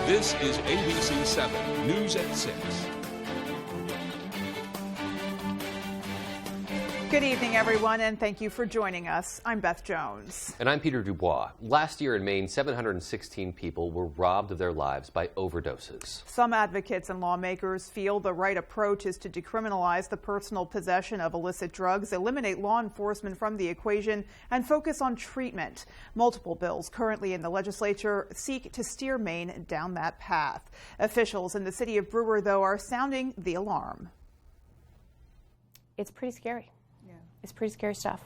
This is ABC 7 News at 6. Good evening, everyone, and thank you for joining us. I'm Beth Jones. And I'm Peter Dubois. Last year in Maine, 716 people were robbed of their lives by overdoses. Some advocates and lawmakers feel the right approach is to decriminalize the personal possession of illicit drugs, eliminate law enforcement from the equation, and focus on treatment. Multiple bills currently in the legislature seek to steer Maine down that path. Officials in the city of Brewer, though, are sounding the alarm. It's pretty scary. It's pretty scary stuff.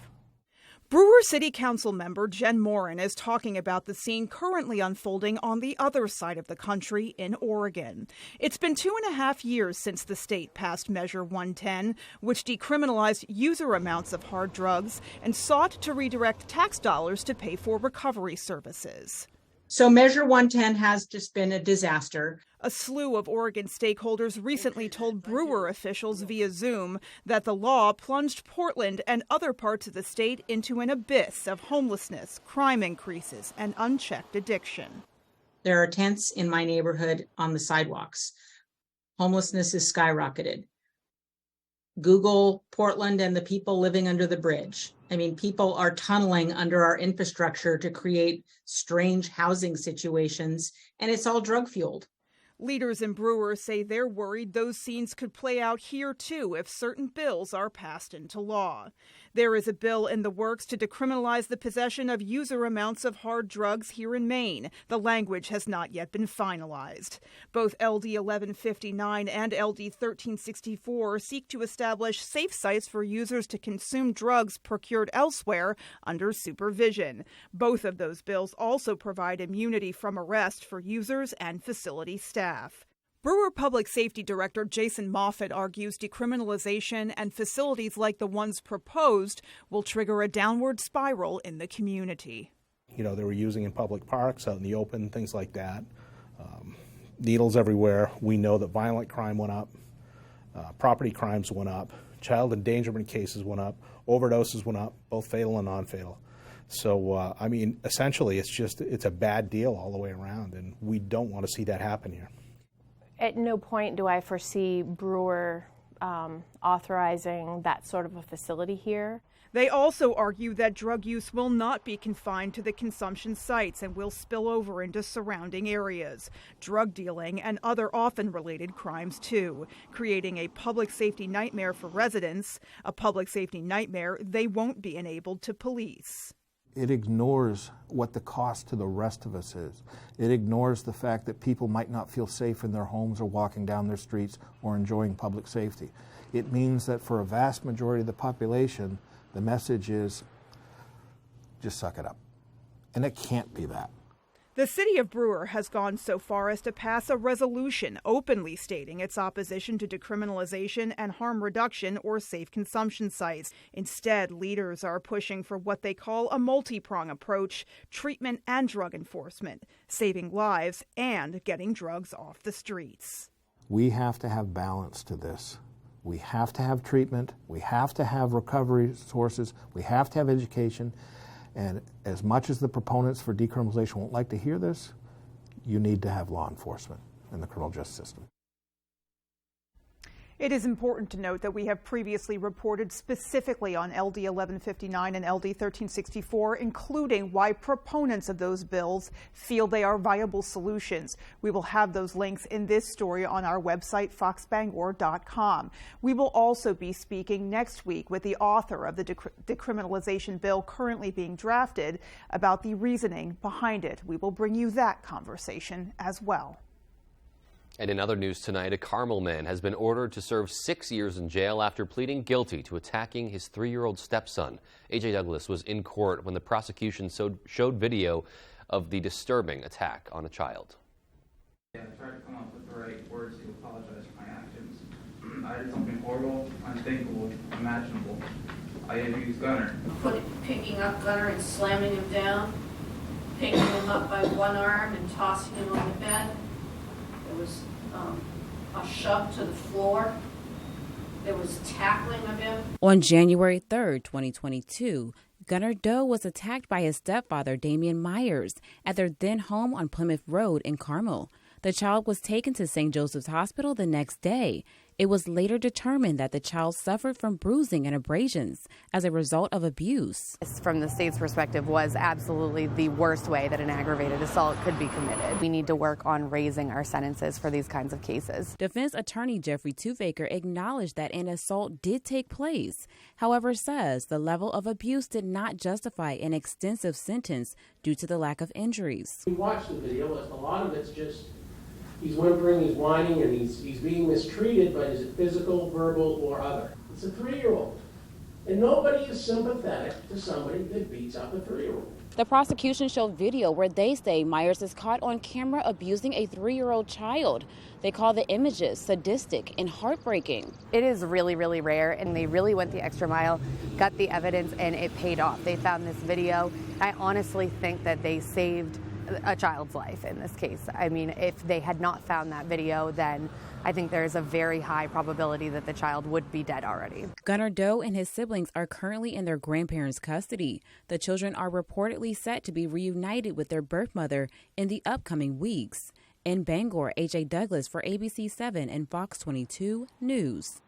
Brewer City Council member Jen Morin is talking about the scene currently unfolding on the other side of the country in Oregon. It's been 2.5 years since the state passed Measure 110, which decriminalized user amounts of hard drugs and sought to redirect tax dollars to pay for recovery services. So Measure 110 has just been a disaster. A slew of Oregon stakeholders recently told Brewer officials via Zoom that the law plunged Portland and other parts of the state into an abyss of homelessness, crime increases, and unchecked addiction. There are tents in my neighborhood on the sidewalks. Homelessness is skyrocketed. Google Portland and the people living under the bridge. I mean, people are tunneling under our infrastructure to create strange housing situations, and it's all drug-fueled. Leaders in Brewer say they're worried those scenes could play out here, too, if certain bills are passed into law. There is a bill in the works to decriminalize the possession of user amounts of hard drugs here in Maine. The language has not yet been finalized. Both LD 1159 and LD 1364 seek to establish safe sites for users to consume drugs procured elsewhere under supervision. Both of those bills also provide immunity from arrest for users and facility staff. Brewer Public Safety Director Jason Moffett argues decriminalization and facilities like the ones proposed will trigger a downward spiral in the community. You know, they were using in public parks, out in the open, things like that. Needles everywhere. We know that violent crime went up, property crimes went up, child endangerment cases went up, overdoses went up, both fatal and non-fatal. So, I mean, essentially, it's a bad deal all the way around, and we don't want to see that happen here. At no point do I foresee Brewer authorizing that sort of a facility here. They also argue that drug use will not be confined to the consumption sites and will spill over into surrounding areas, drug dealing and other often related crimes too, creating a public safety nightmare for residents, a public safety nightmare they won't be enabled to police. It ignores what the cost to the rest of us is. It ignores the fact that people might not feel safe in their homes or walking down their streets or enjoying public safety. It means that for a vast majority of the population, the message is just suck it up. And it can't be that. The city of Brewer has gone so far as to pass a resolution openly stating its opposition to decriminalization and harm reduction or safe consumption sites. Instead, leaders are pushing for what they call a multi-prong approach, treatment and drug enforcement, saving lives and getting drugs off the streets. We have to have balance to this. We have to have treatment. We have to have recovery sources. We have to have education. And as much as the proponents for decriminalization won't like to hear this, you need to have law enforcement in the criminal justice system. It is important to note that we have previously reported specifically on LD 1159 and LD 1364, including why proponents of those bills feel they are viable solutions. We will have those links in this story on our website, foxbangor.com. We will also be speaking next week with the author of the decriminalization bill currently being drafted about the reasoning behind it. We will bring you that conversation as well. And in other news tonight, a Carmel man has been ordered to serve 6 years in jail after pleading guilty to attacking his 3-year-old stepson. A.J. Douglas was in court when the prosecution showed video of the disturbing attack on a child. I tried to come up with the right words to apologize for my actions. I did something horrible, unthinkable, unimaginable. I abused Gunner. Picking up Gunner and slamming him down, picking him up by one arm and tossing him on the bed. There was a shove to the floor. There was tackling of him. On January 3rd, 2022, Gunner Doe was attacked by his stepfather, Damian Myers, at their then home on Plymouth Road in Carmel. The child was taken to St. Joseph's Hospital the next day. It was later determined that the child suffered from bruising and abrasions as a result of abuse. From the state's perspective, was absolutely the worst way that an aggravated assault could be committed. We need to work on raising our sentences for these kinds of cases. Defense attorney Jeffrey Tufaker acknowledged that an assault did take place, however says the level of abuse did not justify an extensive sentence due to the lack of injuries. We watched the video, a lot of it's just he's whimpering, he's whining, and he's being mistreated, but is it physical, verbal, or other? It's a 3-year-old. And nobody is sympathetic to somebody that beats up a 3-year-old. The prosecution showed video where they say Myers is caught on camera abusing a 3-year-old child. They call the images sadistic and heartbreaking. It is really, really rare, and they really went the extra mile, got the evidence, and it paid off. They found this video. I honestly think that they saved a child's life in this case. I mean, if they had not found that video, then I think there is a very high probability that the child would be dead already. Gunnar Doe and his siblings are currently in their grandparents' custody. The children are reportedly set to be reunited with their birth mother in the upcoming weeks. In Bangor, AJ Douglas for ABC7 and Fox 22 News.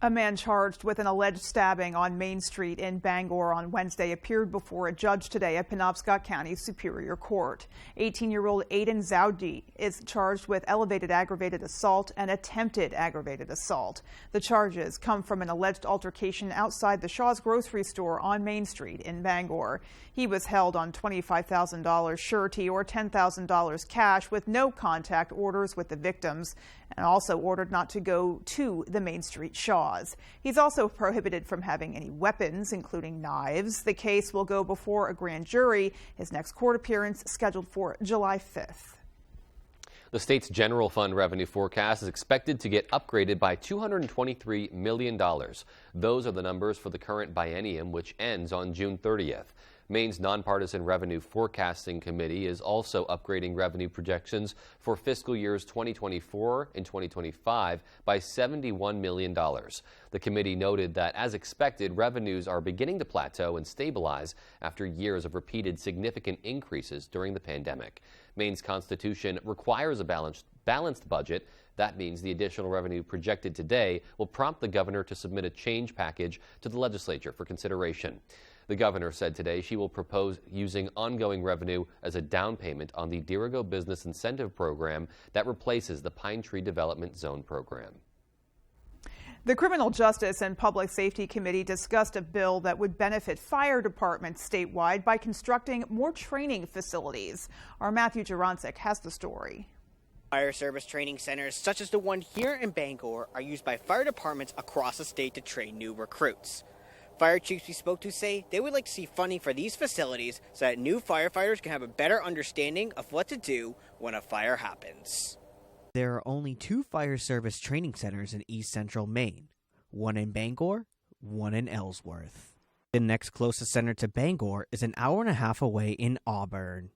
A man charged with an alleged stabbing on Main Street in Bangor on Wednesday appeared before a judge today at Penobscot County Superior Court. 18-year-old Aiden Zowdy is charged with elevated aggravated assault and attempted aggravated assault. The charges come from an alleged altercation outside the Shaw's grocery store on Main Street in Bangor. He was held on $25,000 surety or $10,000 cash with no contact orders with the victims, and also ordered not to go to the Main Street Shaw's. He's also prohibited from having any weapons, including knives. The case will go before a grand jury. His next court appearance scheduled for July 5th. The state's general fund revenue forecast is expected to get upgraded by $223 million. Those are the numbers for the current biennium, which ends on June 30th. Maine's nonpartisan revenue forecasting committee is also upgrading revenue projections for fiscal years 2024 and 2025 by $71 million. The committee noted that, as expected, revenues are beginning to plateau and stabilize after years of repeated significant increases during the pandemic. Maine's Constitution requires a balanced budget. That means the additional revenue projected today will prompt the governor to submit a change package to the legislature for consideration. The governor said today she will propose using ongoing revenue as a down payment on the Dirigo Business Incentive Program that replaces the Pine Tree Development Zone program. The Criminal Justice and Public Safety Committee discussed a bill that would benefit fire departments statewide by constructing more training facilities. Our Matthew Jurancic has the story. Fire service training centers such as the one here in Bangor are used by fire departments across the state to train new recruits. Fire chiefs we spoke to say they would like to see funding for these facilities so that new firefighters can have a better understanding of what to do when a fire happens. There are only 2 fire service training centers in East Central Maine, one in Bangor, one in Ellsworth. The next closest center to Bangor is an hour and a half away in Auburn.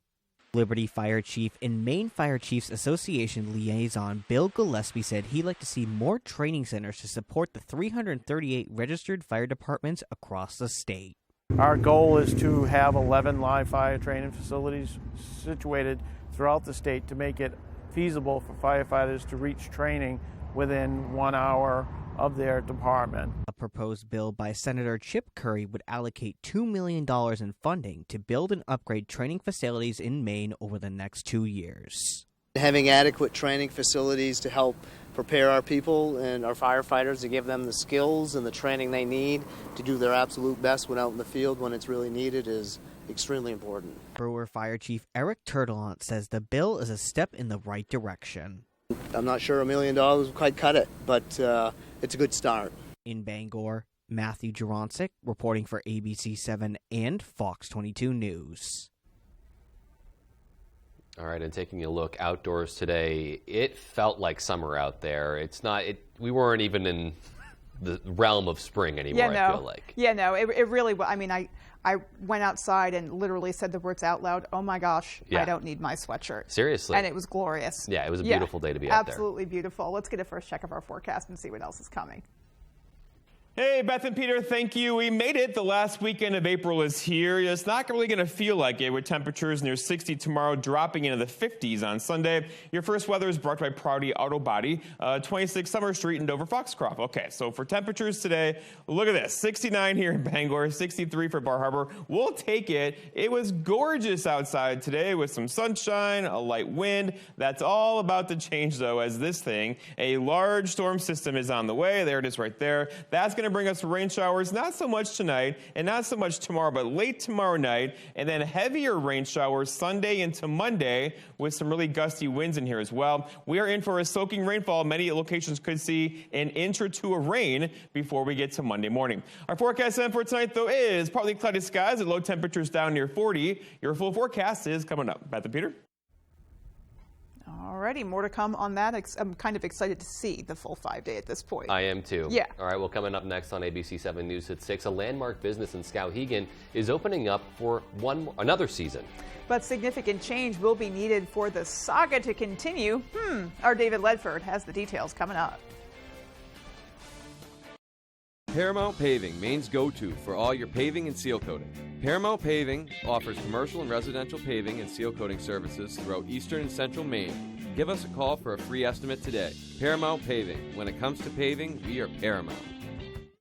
Liberty Fire Chief and Maine Fire Chiefs Association liaison Bill Gillespie said he'd like to see more training centers to support the 338 registered fire departments across the state. Our goal is to have 11 live fire training facilities situated throughout the state to make it feasible for firefighters to reach training within 1 hour of their department. A proposed bill by Senator Chip Curry would allocate $2 million in funding to build and upgrade training facilities in Maine over the next 2 years. Having adequate training facilities to help prepare our people and our firefighters to give them the skills and the training they need to do their absolute best when out in the field when it's really needed is extremely important. Brewer Fire Chief Eric Turtelont says the bill is a step in the right direction. I'm not sure $1 million will quite cut it, but it's a good start. In Bangor, Matthew Jurancic reporting for ABC7 and Fox 22 News. All right, and taking a look outdoors today, it felt like summer out there. It's not. We weren't even in the realm of spring anymore. I feel like. Yeah, no, it really. I mean, I went outside and literally said the words out loud. Oh my gosh, yeah. I don't need my sweatshirt. Seriously. And it was glorious. Yeah, it was a beautiful day to be out there. Absolutely beautiful. Let's get a first check of our forecast and see what else is coming. Hey, Beth and Peter, thank you. We made it. The last weekend of April is here. It's not really going to feel like it with temperatures near 60 tomorrow, dropping into the 50s on Sunday. Your first weather is brought by Prouty Auto Body, 26 Summer Street in Dover Foxcroft. Okay, so for temperatures today, look at this. 69 here in Bangor, 63 for Bar Harbor. We'll take it. It was gorgeous outside today with some sunshine, a light wind. That's all about to change, though, as this thing, a large storm system is on the way. There it is right there. That's going to bring us rain showers, not so much tonight and not so much tomorrow, but late tomorrow night, and then heavier rain showers Sunday into Monday with some really gusty winds in here as well. We are in for a soaking rainfall. Many locations could see an inch or two of rain before we get to Monday morning. Our forecast then for tonight, though, is partly cloudy skies and low temperatures down near 40. Your full forecast is coming up. Beth and Peter? Alrighty, more to come on that. I'm kind of excited to see the full 5-day at this point. I am too. Yeah. All right, well, coming up next on ABC 7 News at 6, a landmark business in Skowhegan is opening up for another season. But significant change will be needed for the saga to continue. Our David Ledford has the details coming up. Paramount Paving, Maine's go-to for all your paving and seal coating. Paramount Paving offers commercial and residential paving and seal coating services throughout eastern and central Maine. Give us a call for a free estimate today. Paramount Paving. When it comes to paving, we are Paramount.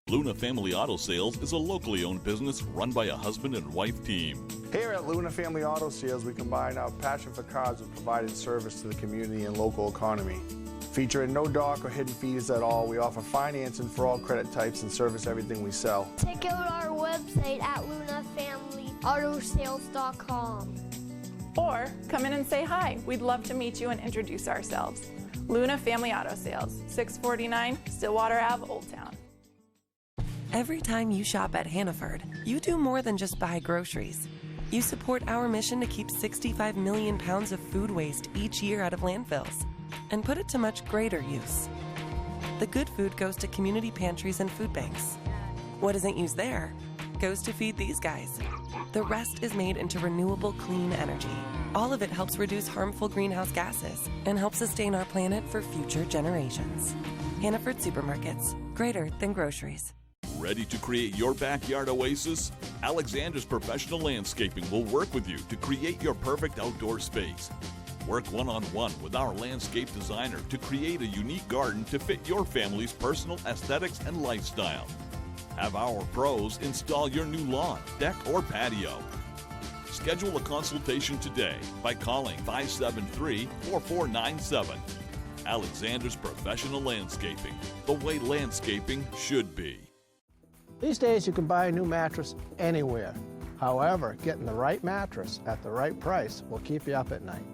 Luna Family Auto Sales is a locally owned business run by a husband and wife team. Here at Luna Family Auto Sales, we combine our passion for cars with providing service to the community and local economy. Featuring no dock or hidden fees at all, we offer financing for all credit types and service everything we sell. Check out our website at lunafamilyautosales.com. Or come in and say hi. We'd love to meet you and introduce ourselves. Luna Family Auto Sales, 649 Stillwater Ave, Old Town. Every time you shop at Hannaford, you do more than just buy groceries. You support our mission to keep 65 million pounds of food waste each year out of landfills and put it to much greater use. The good food goes to community pantries and food banks. What isn't used there goes to feed these guys. The rest is made into renewable clean energy. All of it helps reduce harmful greenhouse gases and helps sustain our planet for future generations. Hannaford Supermarkets, greater than groceries. Ready to create your backyard oasis? Alexander's Professional Landscaping will work with you to create your perfect outdoor space. Work one-on-one with our landscape designer to create a unique garden to fit your family's personal aesthetics and lifestyle. Have our pros install your new lawn, deck, or patio. Schedule a consultation today by calling 573-4497. Alexander's Professional Landscaping, the way landscaping should be. These days you can buy a new mattress anywhere. However, getting the right mattress at the right price will keep you up at night.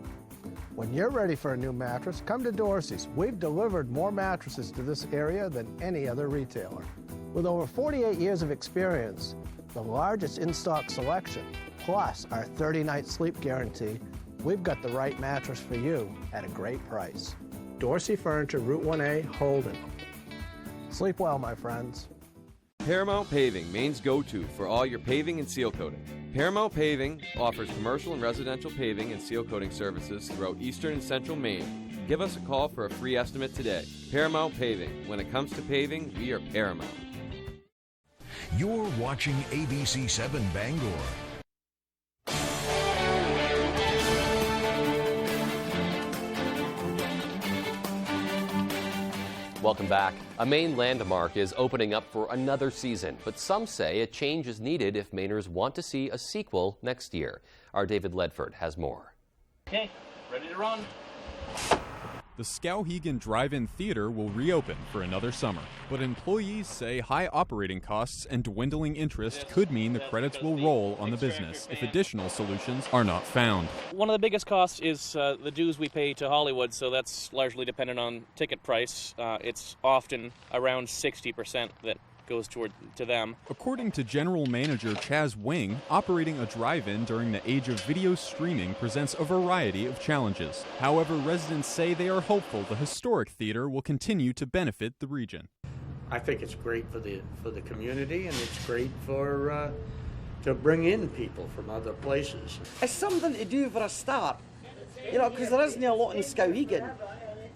When you're ready for a new mattress, come to Dorsey's. We've delivered more mattresses to this area than any other retailer. With over 48 years of experience, the largest in-stock selection, plus our 30-night sleep guarantee, we've got the right mattress for you at a great price. Dorsey Furniture, Route 1A, Holden. Sleep well, my friends. Paramount Paving, Maine's go-to for all your paving and seal coating. Paramount Paving offers commercial and residential paving and seal coating services throughout eastern and central Maine. Give us a call for a free estimate today. Paramount Paving. When it comes to paving, we are Paramount. You're watching ABC 7 Bangor. Welcome back. A Maine landmark is opening up for another season, but some say a change is needed if Mainers want to see a sequel next year. Our David Ledford has more. Okay, ready to run. The Skowhegan Drive-In Theater will reopen for another summer, but employees say high operating costs and dwindling interest could mean the credits will roll on the business if additional solutions are not found. One of the biggest costs is the dues we pay to Hollywood, so that's largely dependent on ticket price. It's often around 60% that goes to them. According to General Manager Chaz Wing, operating a drive-in during the age of video streaming presents a variety of challenges. However, residents say they are hopeful the historic theater will continue to benefit the region. I think it's great for the community, and it's great for to bring in people from other places. It's something to do for a start, because there isn't a lot in Skowhegan,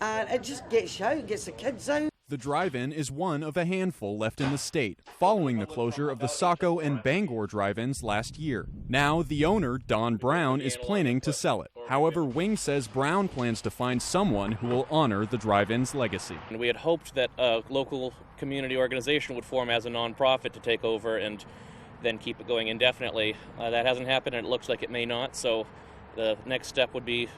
and it just gets you out, gets the kids out. The drive-in is one of a handful left in the state, following the closure of the Saco and Bangor drive-ins last year. Now, the owner, Don Brown, is planning to sell it. However, Wing says Brown plans to find someone who will honor the drive-in's legacy. And we had hoped that a local community organization would form as a nonprofit to take over and then keep it going indefinitely. That hasn't happened, and it looks like it may not. So the next step would be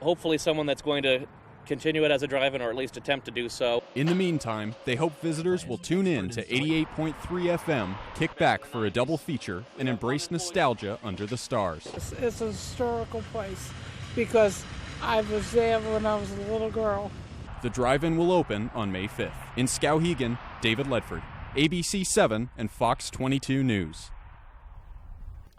hopefully someone that's going to continue it as a drive-in, or at least attempt to do so. In the meantime, they hope visitors will tune in to 88.3 FM, kick back for a double feature, and embrace nostalgia under the stars. It's a historical place because I was there when I was a little girl. The drive-in will open on May 5th. In Skowhegan, David Ledford, ABC 7 and Fox 22 News.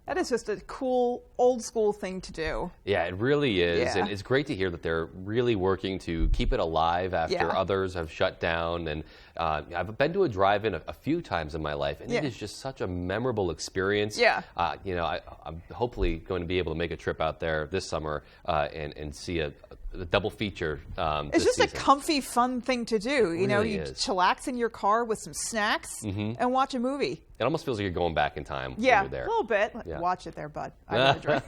That is just a cool, old-school thing to do. Yeah, it really is. Yeah. And it's great to hear that they're really working to keep it alive after others have shut down. And I've been to a drive-in a few times in my life, and it is just such a memorable experience. Yeah. I'm hopefully going to be able to make a trip out there this summer and see a double feature. It's just season. a comfy, fun thing to do. You know, really you is. chillax in your car with some snacks and watch a movie. It almost feels like you're going back in time when Yeah, you're there. a little bit. Yeah. Watch it there, bud. I'm gonna drink.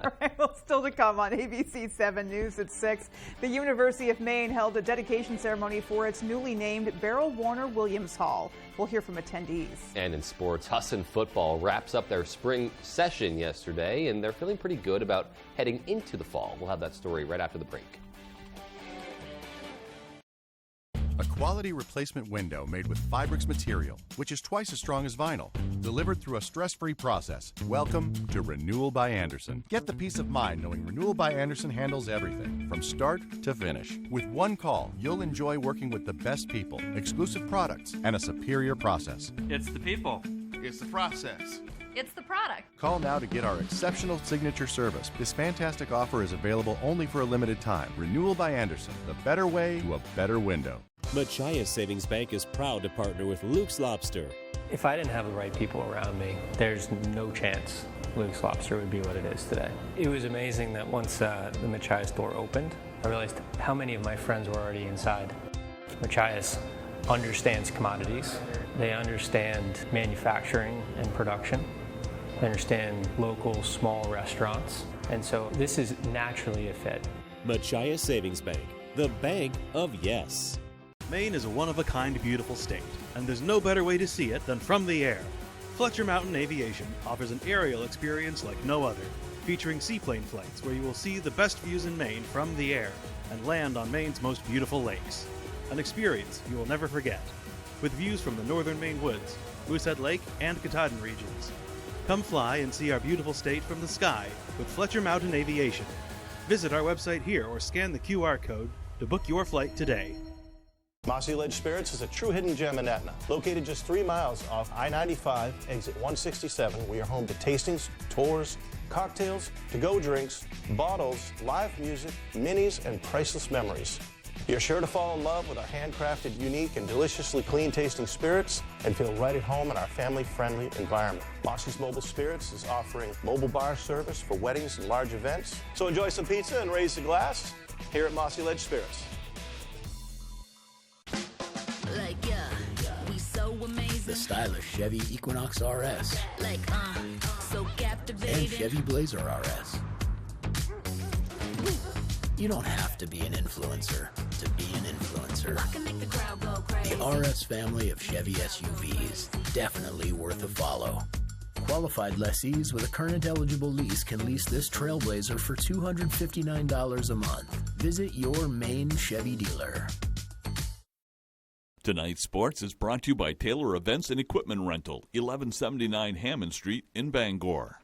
All right, well, still to come on ABC 7 News at 6. The University of Maine held a dedication ceremony for its newly named Beryl Warner Williams Hall. We'll hear from attendees. And in sports, Husson football wraps up their spring session yesterday, and they're feeling pretty good about heading into the fall. We'll have that story right after the break. A quality replacement window made with Fibrix material, which is twice as strong as vinyl, delivered through a stress-free process. Welcome to Renewal by Andersen. Get the peace of mind knowing Renewal by Andersen handles everything, from start to finish. With one call, you'll enjoy working with the best people, exclusive products, and a superior process. It's the people. It's the process. It's the product. Call now to get our exceptional signature service. This fantastic offer is available only for a limited time. Renewal by Andersen, the better way to a better window. Machias Savings Bank is proud to partner with Luke's Lobster. If I didn't have the right people around me, there's no chance Luke's Lobster would be what it is today. It was amazing that once the Machias door opened, I realized how many of my friends were already inside. Machias understands commodities. They understand manufacturing and production. They understand local small restaurants. And so this is naturally a fit. Machias Savings Bank, the bank of yes. Maine is a one-of-a-kind beautiful state, and there's no better way to see it than from the air. Fletcher Mountain Aviation offers an aerial experience like no other, featuring seaplane flights where you will see the best views in Maine from the air and land on Maine's most beautiful lakes. An experience you will never forget, with views from the northern Maine woods, Moosehead Lake, and Katahdin regions. Come fly and see our beautiful state from the sky with Fletcher Mountain Aviation. Visit our website here or scan the QR code to book your flight today. Mossy Ledge Spirits is a true hidden gem in Etna. Located just 3 miles off I-95, exit 167, we are home to tastings, tours, cocktails, to-go drinks, bottles, live music, minis, and priceless memories. You're sure to fall in love with our handcrafted, unique, and deliciously clean-tasting spirits and feel right at home in our family-friendly environment. Mossy's Mobile Spirits is offering mobile bar service for weddings and large events. So enjoy some pizza and raise the glass here at Mossy Ledge Spirits. We so amazing. The stylish Chevy Equinox RS. So captivating. And Chevy Blazer RS. You don't have to be an influencer to be an influencer. I can make the crowd go crazy. The RS family of Chevy SUVs, definitely worth a follow. Qualified lessees with a current eligible lease can lease this Trailblazer for $259 a month. Visit your Maine Chevy dealer. Tonight's sports is brought to you by Taylor Events and Equipment Rental, 1179 Hammond Street in Bangor.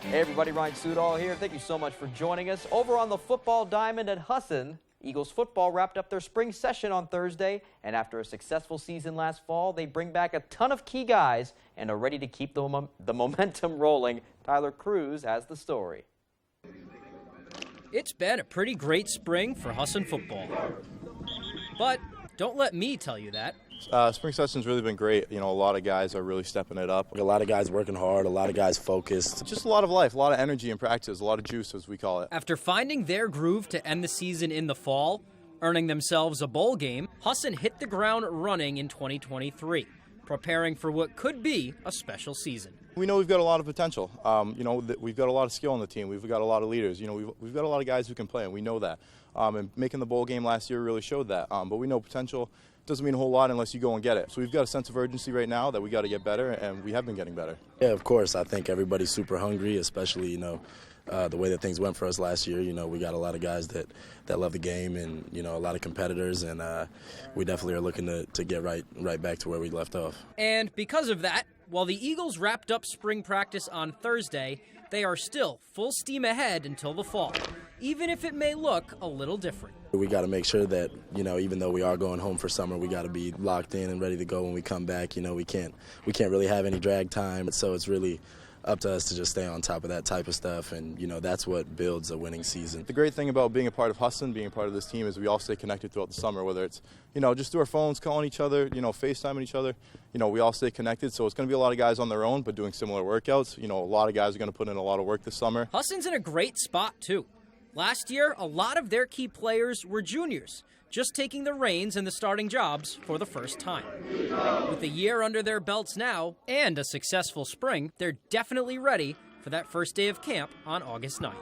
Hey everybody, Ryan Sudol here. Thank you so much for joining us. Over on the football diamond at Husson, Eagles football wrapped up their spring session on Thursday, and after a successful season last fall, they bring back a ton of key guys and are ready to keep the momentum rolling. Tyler Cruz has the story. It's been a pretty great spring for Husson football. But don't let me tell you that. Spring session's really been great. You know, a lot of guys are really stepping it up. A lot of guys working hard, a lot of guys focused. Just a lot of life, a lot of energy in practice, a lot of juice, as we call it. After finding their groove to end the season in the fall, earning themselves a bowl game, Husson hit the ground running in 2023, preparing for what could be a special season. We know we've got a lot of potential. You know, we've got a lot of skill on the team. We've got a lot of leaders. You know, we've got a lot of guys who can play, and we know that. And making the bowl game last year really showed that. But we know potential doesn't mean a whole lot unless you go and get it. So we've got a sense of urgency right now that we got to get better, and we have been getting better. Yeah, of course. I think everybody's super hungry, especially, you know, the way that things went for us last year. You know, we got a lot of guys that love the game and, you know, a lot of competitors, and we definitely are looking to get right back to where we left off. And because of that, while the Eagles wrapped up spring practice on Thursday, they are still full steam ahead until the fall, even if it may look a little different. We got to make sure that, you know, even though we are going home for summer, we got to be locked in and ready to go when we come back. You know, we can't really have any drag time, so it's really up to us to just stay on top of that type of stuff, and, you know, that's what builds a winning season. The great thing about being a part of Husson, being a part of this team, is we all stay connected throughout the summer, whether it's, you know, just through our phones, calling each other, you know, FaceTiming each other. You know, we all stay connected, so it's going to be a lot of guys on their own, but doing similar workouts. You know, a lot of guys are going to put in a lot of work this summer. Husson's in a great spot, too. Last year, a lot of their key players were juniors, just taking the reins in the starting jobs for the first time. With a year under their belts now, and a successful spring, they're definitely ready for that first day of camp on August 9th.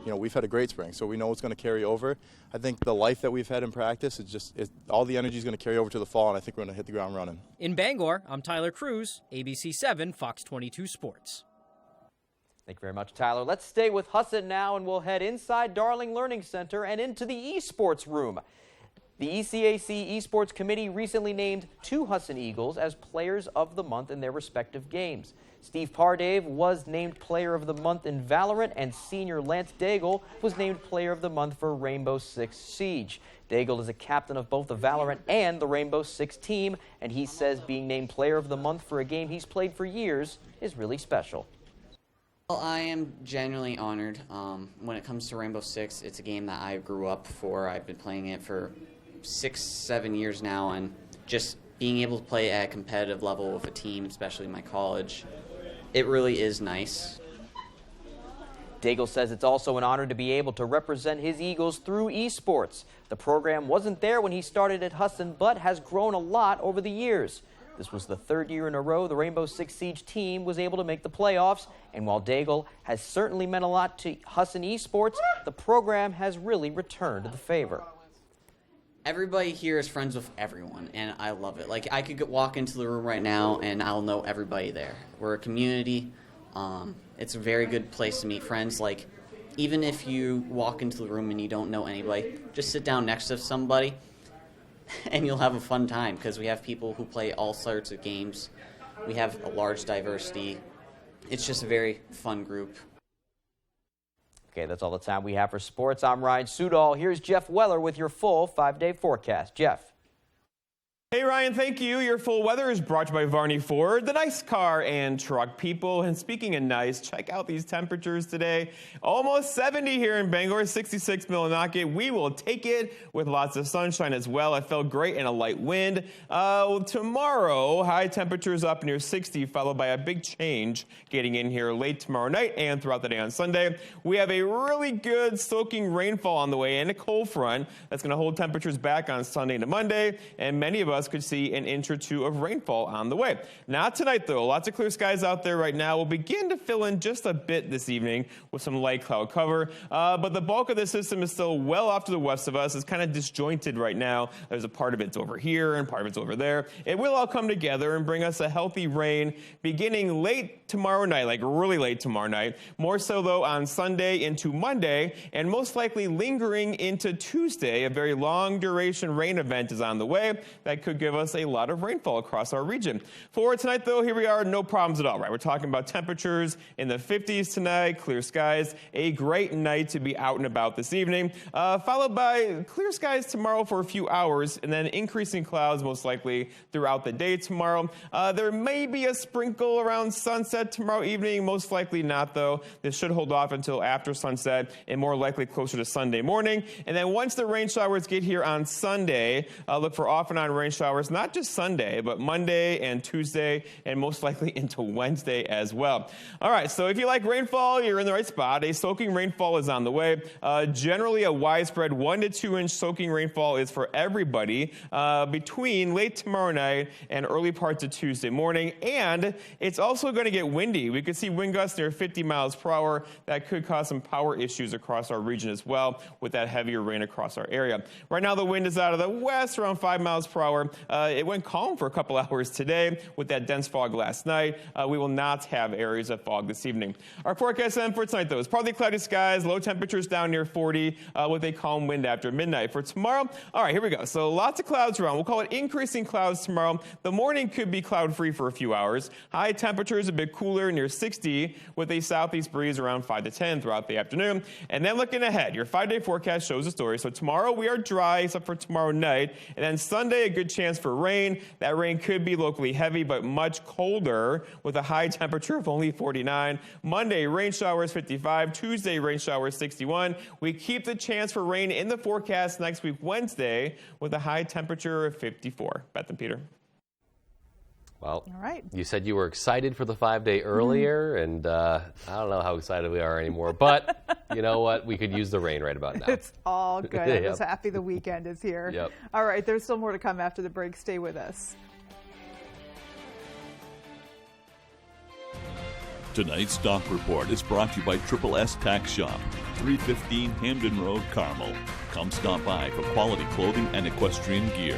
You know, we've had a great spring, so we know it's going to carry over. I think the life that we've had in practice, all the energy is going to carry over to the fall, and I think we're going to hit the ground running. In Bangor, I'm Tyler Cruz, ABC 7, Fox 22 Sports. Thank you very much, Tyler. Let's stay with Husson now, and we'll head inside Darling Learning Center and into the esports room. The ECAC Esports Committee recently named 2 Husson Eagles as Players of the Month in their respective games. Steve Pardave was named Player of the Month in Valorant, and senior Lance Daigle was named Player of the Month for Rainbow Six Siege. Daigle is a captain of both the Valorant and the Rainbow Six team, and he says being named Player of the Month for a game he's played for years is really special. Well, I am genuinely honored. When it comes to Rainbow Six, it's a game that I grew up for. I've been playing it for 6-7 years now, and just being able to play at a competitive level with a team, especially my college, it really is nice. Daigle says it's also an honor to be able to represent his Eagles through esports. The program wasn't there when he started at Husson, but has grown a lot over the years. This was the 3rd year in a row the Rainbow Six Siege team was able to make the playoffs, and while Daigle has certainly meant a lot to Husson esports, the program has really returned the favor. Everybody here is friends with everyone, and I love it. Like, I could walk into the room right now, and I'll know everybody there. We're a community. It's a very good place to meet friends. Like, even if you walk into the room and you don't know anybody, just sit down next to somebody, and you'll have a fun time, because we have people who play all sorts of games. We have a large diversity. It's just a very fun group. Okay, that's all the time we have for sports. I'm Ryan Sudol. Here's Jeff Weller with your full 5-day forecast. Jeff. Hey Ryan, thank you. Your full weather is brought to you by Varney Ford, the nice car and truck people. And speaking of nice, check out these temperatures today. Almost 70 here in Bangor, 66 Millinocket. We will take it with lots of sunshine as well. It felt great and a light wind. Tomorrow, high temperatures up near 60, followed by a big change getting in here late tomorrow night and throughout the day on Sunday. We have a really good soaking rainfall on the way and a cold front that's going to hold temperatures back on Sunday to Monday, and many of us could see an inch or 2 of rainfall on the way. Not tonight, though. Lots of clear skies out there right now. We'll begin to fill in just a bit this evening with some light cloud cover, but the bulk of the system is still well off to the west of us. It's kind of disjointed right now. There's a part of it's over here and part of it's over there. It will all come together and bring us a healthy rain beginning late tomorrow night, like really late tomorrow night. More so, though, on Sunday into Monday, and most likely lingering into Tuesday. A very long duration rain event is on the way that could give us a lot of rainfall across our region. For tonight, though, here we are, no problems at all, right? We're talking about temperatures in the 50s tonight, clear skies, a great night to be out and about this evening, followed by clear skies tomorrow for a few hours, and then increasing clouds most likely throughout the day tomorrow. There may be a sprinkle around sunset tomorrow evening, most likely not, though. This should hold off until after sunset and more likely closer to Sunday morning. And then once the rain showers get here on Sunday, look for off and on rain showers, not just Sunday, but Monday and Tuesday, and most likely into Wednesday as well. All right, so if you like rainfall, you're in the right spot. A soaking rainfall is on the way. Generally, a widespread 1 to 2 inch soaking rainfall is for everybody between late tomorrow night and early parts of Tuesday morning. And it's also going to get windy. We could see wind gusts near 50 miles per hour. That could cause some power issues across our region as well with that heavier rain across our area. Right now, the wind is out of the west around 5 miles per hour. It went calm for a couple hours today with that dense fog last night. We will not have areas of fog this evening. Our forecast then for tonight, though, is partly cloudy skies, low temperatures down near 40 with a calm wind after midnight. For tomorrow, all right, here we go. So lots of clouds around. We'll call it increasing clouds tomorrow. The morning could be cloud-free for a few hours. High temperatures a bit cooler near 60 with a southeast breeze around 5 to 10 throughout the afternoon. And then looking ahead, your 5-day forecast shows the story. So tomorrow we are dry except for tomorrow night. And then Sunday, a good chance for rain. That rain could be locally heavy, but much colder with a high temperature of only 49. Monday, rain showers 55. Tuesday, rain showers 61. We keep the chance for rain in the forecast next week, Wednesday, with a high temperature of 54. Beth and Peter. Well, all right. You said you were excited for the 5-day earlier, and I don't know how excited we are anymore. But you know what? We could use the rain right about now. It's all good. Yep. I'm just happy the weekend is here. Yep. All right, there's still more to come after the break. Stay with us. Tonight's Stock Report is brought to you by Triple S Tax Shop, 315 Hamden Road, Carmel. Come stop by for quality clothing and equestrian gear.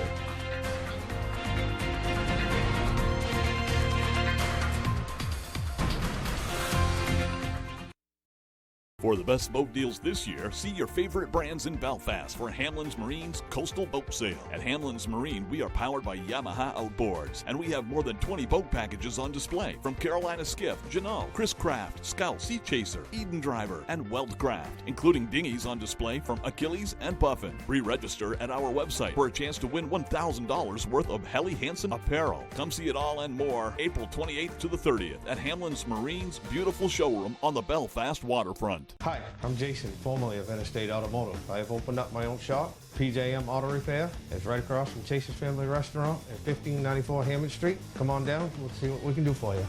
For the best boat deals this year, see your favorite brands in Belfast for Hamlin's Marine's Coastal Boat Sale. At Hamlin's Marine, we are powered by Yamaha Outboards, and we have more than 20 boat packages on display from Carolina Skiff, Jeanneau, Chris Craft, Scout, Sea Chaser, Eden Driver, and Weld Craft, including dinghies on display from Achilles and Puffin. Pre-register at our website for a chance to win $1,000 worth of Helly Hansen apparel. Come see it all and more April 28th to the 30th at Hamlin's Marine's beautiful showroom on the Belfast waterfront. Hi, I'm Jason, formerly of Interstate Automotive. I have opened up my own shop, PJM Auto Repair. It's right across from Chase's Family Restaurant at 1594 Hammond Street. Come on down, we'll see what we can do for you.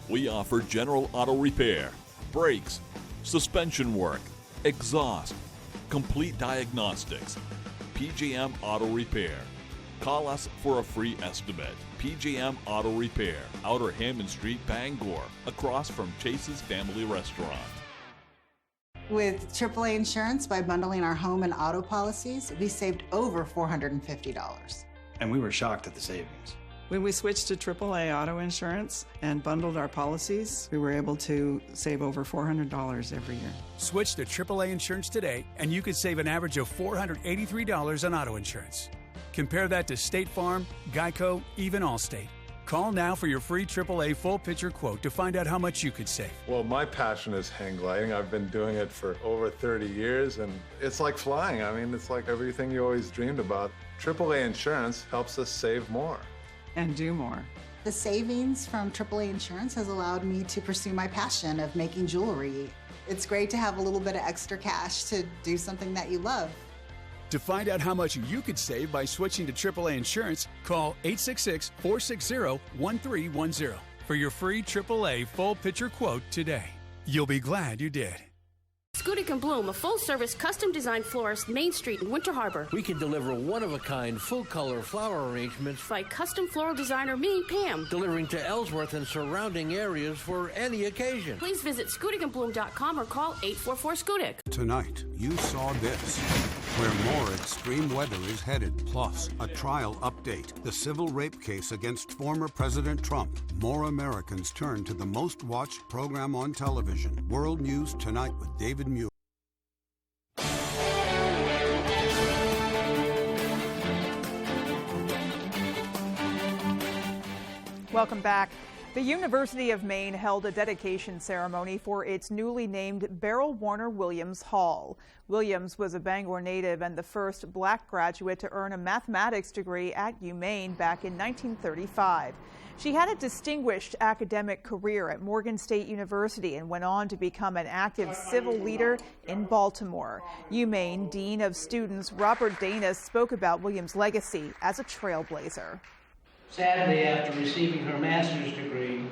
We offer general auto repair, brakes, suspension work, exhaust, complete diagnostics. PJM Auto Repair. Call us for a free estimate. PJM Auto Repair, Outer Hammond Street, Bangor, across from Chase's Family Restaurant. With AAA Insurance, by bundling our home and auto policies, we saved over $450. And we were shocked at the savings. When we switched to AAA auto insurance and bundled our policies, we were able to save over $400 every year. Switch to AAA Insurance today, and you could save an average of $483 on auto insurance. Compare that to State Farm, Geico, even Allstate. Call now for your free AAA full picture quote to find out how much you could save. Well, my passion is hang gliding. I've been doing it for over 30 years, and it's like flying. I mean, it's like everything you always dreamed about. AAA Insurance helps us save more. And do more. The savings from AAA Insurance has allowed me to pursue my passion of making jewelry. It's great to have a little bit of extra cash to do something that you love. To find out how much you could save by switching to AAA Insurance, call 866-460-1310 for your free AAA full picture quote today. You'll be glad you did. Scudic & Bloom, a full-service, custom-designed florist, Main Street in Winter Harbor. We can deliver one-of-a-kind, full-color flower arrangements by custom floral designer me, Pam. Delivering to Ellsworth and surrounding areas for any occasion. Please visit scudicandbloom.com or call 844-SCUDIC. Tonight, you saw this, where more extreme weather is headed. Plus, a trial update. The civil rape case against former President Trump. More Americans turn to the most watched program on television. World News Tonight with David Muir. Welcome back. The University of Maine held a dedication ceremony for its newly named Beryl Warner Williams Hall. Williams was a Bangor native and the first black graduate to earn a mathematics degree at UMaine back in 1935. She had a distinguished academic career at Morgan State University and went on to become an active civil leader in Baltimore. UMaine Dean of Students Robert Danis spoke about Williams' legacy as a trailblazer. Sadly, after receiving her master's degree,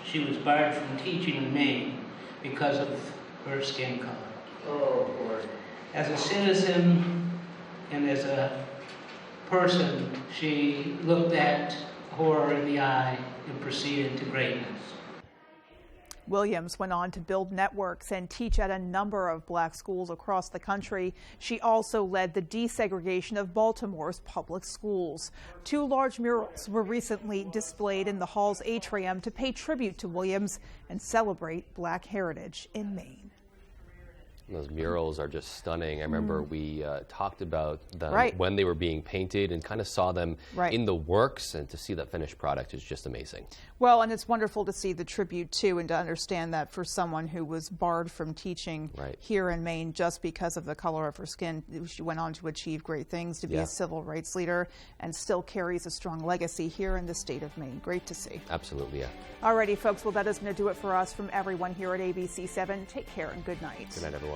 she was barred from teaching in Maine because of her skin color. Oh, boy. As a citizen and as a person, she looked that horror in the eye and proceeded to greatness. Williams went on to build networks and teach at a number of black schools across the country. She also led the desegregation of Baltimore's public schools. 2 large murals were recently displayed in the hall's atrium to pay tribute to Williams and celebrate black heritage in Maine. Those murals are just stunning. I remember we talked about them Right. when they were being painted and kind of saw them Right. in the works, and to see that finished product is just amazing. Well, and it's wonderful to see the tribute, too, and to understand that for someone who was barred from teaching Right. here in Maine just because of the color of her skin, she went on to achieve great things, to be Yeah. a civil rights leader, and still carries a strong legacy here in the state of Maine. Great to see. Absolutely, yeah. Alrighty, folks, well, that is going to do it for us from everyone here at ABC7. Take care and good night. Good night, everyone.